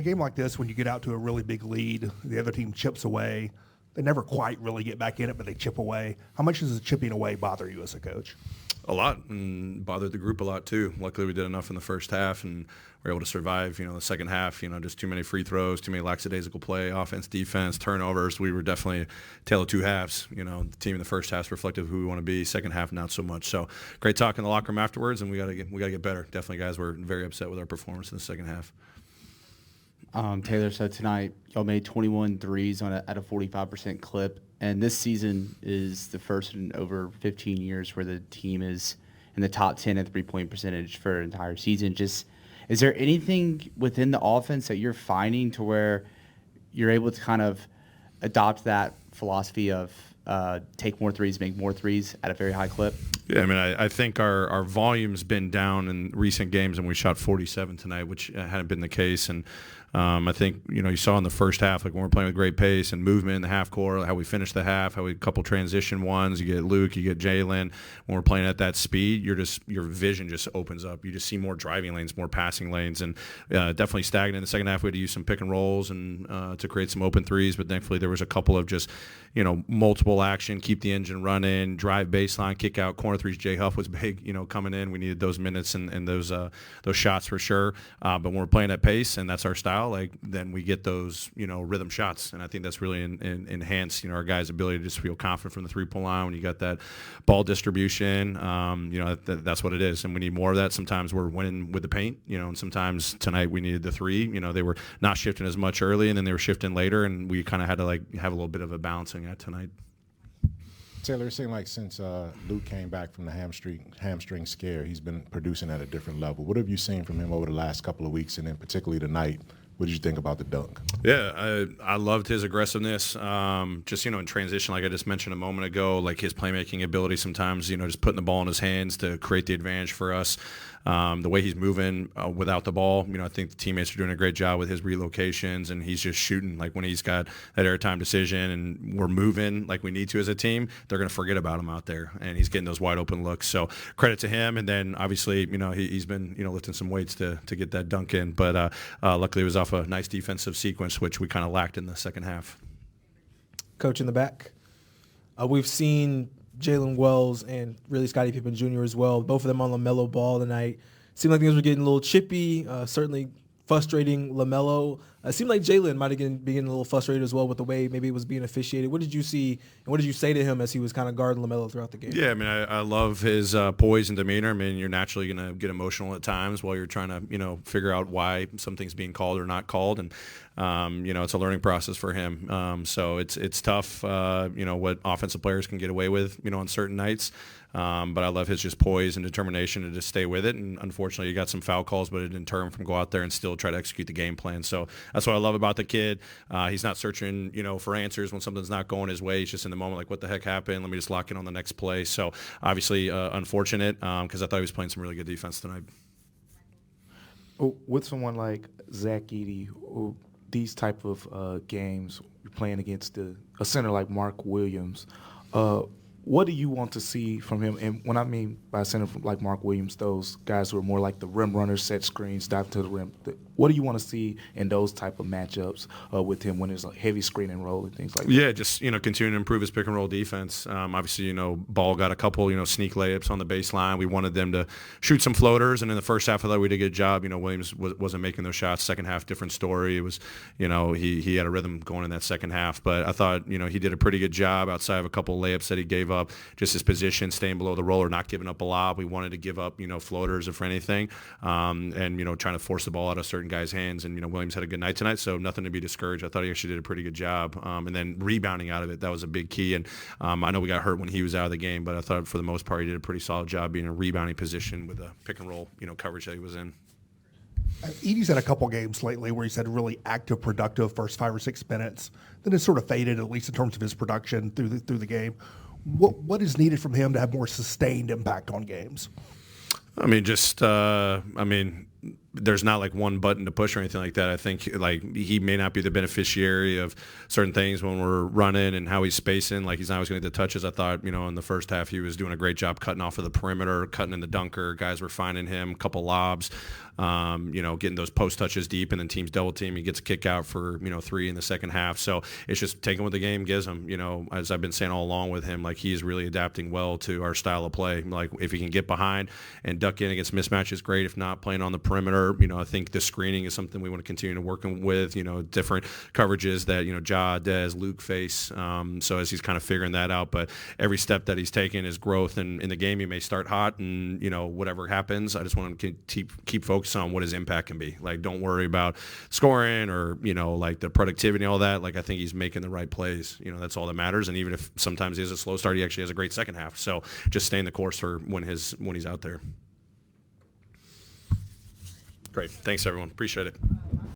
game like this, when you get out to a really big lead, the other team chips away. They never quite really get back in it, but they chip away. How much does the chipping away bother you as a coach? A lot, and bothered the group a lot too. Luckily, we did enough in the first half, and were able to survive. The second half, just too many free throws, too many lackadaisical play, offense, defense, turnovers. We were definitely a tale of two halves. The team in the first half reflected who we want to be. Second half, not so much. So great talk in the locker room afterwards, and we got to get better. Definitely, guys were very upset with our performance in the second half. Taylor, so tonight y'all made 21 threes at a 45% clip, and this season is the first in over 15 years where the team is in the top 10 at three-point percentage for an entire season. Just, is there anything within the offense that you're finding to where you're able to kind of adopt that philosophy of take more threes, make more threes at a very high clip? Yeah, I think our volume's been down in recent games, and we shot 47 tonight, which hadn't been the case. And I think, you saw in the first half, like when we're playing with great pace and movement in the half court, how we finished the half, how we had a couple transition ones. You get Luke, you get Jalen. When we're playing at that speed, your vision just opens up. You just see more driving lanes, more passing lanes, and definitely stagnant in the second half. We had to use some pick and rolls and to create some open threes, but thankfully there was a couple of just, multiple action, keep the engine running, drive baseline, kick out, corner threes. Jay Huff was big, coming in. We needed those minutes and those shots for sure. But when we're playing at pace and that's our style, then we get those, rhythm shots. And I think that's really enhanced, our guys' ability to just feel confident from the three-point line when you got that ball distribution. That's what it is. And we need more of that. Sometimes we're winning with the paint, and sometimes tonight we needed the three. They were not shifting as much early, and then they were shifting later, and we kind of had to have a little bit of a balancing act tonight. Taylor, it seemed like since Luke came back from the hamstring scare, he's been producing at a different level. What have you seen from him over the last couple of weeks, and then particularly tonight? What did you think about the dunk? Yeah, I loved his aggressiveness. Just, in transition, like I just mentioned a moment ago, like his playmaking ability sometimes, just putting the ball in his hands to create the advantage for us. The way he's moving without the ball, I think the teammates are doing a great job with his relocations, and he's just shooting. Like when he's got that airtime decision and we're moving like we need to as a team, they're going to forget about him out there, and he's getting those wide open looks. So credit to him. And then obviously, he's been, lifting some weights to get that dunk in. But luckily it was off a nice defensive sequence, which we kind of lacked in the second half. Coach in the back. We've seen Jalen Wells and really Scottie Pippen Jr. as well. Both of them on LaMelo Ball tonight. Seemed like things were getting a little chippy, certainly frustrating LaMelo. It seemed like Jalen might have been getting a little frustrated as well with the way maybe it was being officiated. What did you see, and what did you say to him as he was kind of guarding LaMelo throughout the game? Yeah, I love his poise and demeanor. You're naturally going to get emotional at times while you're trying to, figure out why something's being called or not called. And, it's a learning process for him. So it's tough, what offensive players can get away with, on certain nights. But I love his just poise and determination to just stay with it. And unfortunately, you got some foul calls, but it didn't deter him from go out there and still try to execute the game plan. So that's what I love about the kid. He's not searching, for answers when something's not going his way. He's just in the moment, like, what the heck happened? Let me just lock in on the next play. So obviously unfortunate because I thought he was playing some really good defense tonight. With someone like Zach Edey, these type of games, you're playing against a center like Mark Williams. What do you want to see from him? And when I mean by center like Mark Williams, those guys who are more like the rim runners, set screens, dive to the rim. What do you want to see in those type of matchups with him when there's a heavy screen and roll and things like that? Yeah, just, continuing to improve his pick and roll defense. Obviously, Ball got a couple, sneak layups on the baseline. We wanted them to shoot some floaters, and in the first half, I thought we did a good job. Williams wasn't making those shots. Second half, different story. It was, he had a rhythm going in that second half. But I thought, he did a pretty good job outside of a couple of layups that he gave up. Just his position, staying below the roller, not giving up a lob. We wanted to give up, floaters if anything, and, trying to force the ball out of certain guys' hands. And, Williams had a good night tonight, so nothing to be discouraged. I thought he actually did a pretty good job. And then rebounding out of it, that was a big key. And I know we got hurt when he was out of the game, but I thought for the most part he did a pretty solid job being in a rebounding position with the pick and roll, coverage that he was in. Edey's had a couple games lately where he's had really active, productive first 5 or 6 minutes. Then it's sort of faded, at least in terms of his production through the game. What is needed from him to have more sustained impact on games? there's not like one button to push or anything like that. I think like he may not be the beneficiary of certain things when we're running and how he's spacing. Like he's not always going to get the touches. I thought, in the first half he was doing a great job cutting off of the perimeter, cutting in the dunker. Guys were finding him, a couple lobs, getting those post touches deep, and then teams double team. He gets a kick out for 3 in the second half. So it's just taking what the game gives him. As I've been saying all along with him, like he's really adapting well to our style of play. Like if he can get behind and duck in against mismatches, great. If not, playing on the perimeter. I think the screening is something we want to continue to work with. Different coverages that Ja, Dez, Luke face. So as he's kind of figuring that out, but every step that he's taken is growth. And in the game, he may start hot, and whatever happens, I just want him to keep focused on what his impact can be. Like don't worry about scoring or like the productivity and all that. Like I think he's making the right plays. That's all that matters. And even if sometimes he has a slow start, he actually has a great second half. So just staying the course for when he's out there. Great. Thanks, everyone. Appreciate it.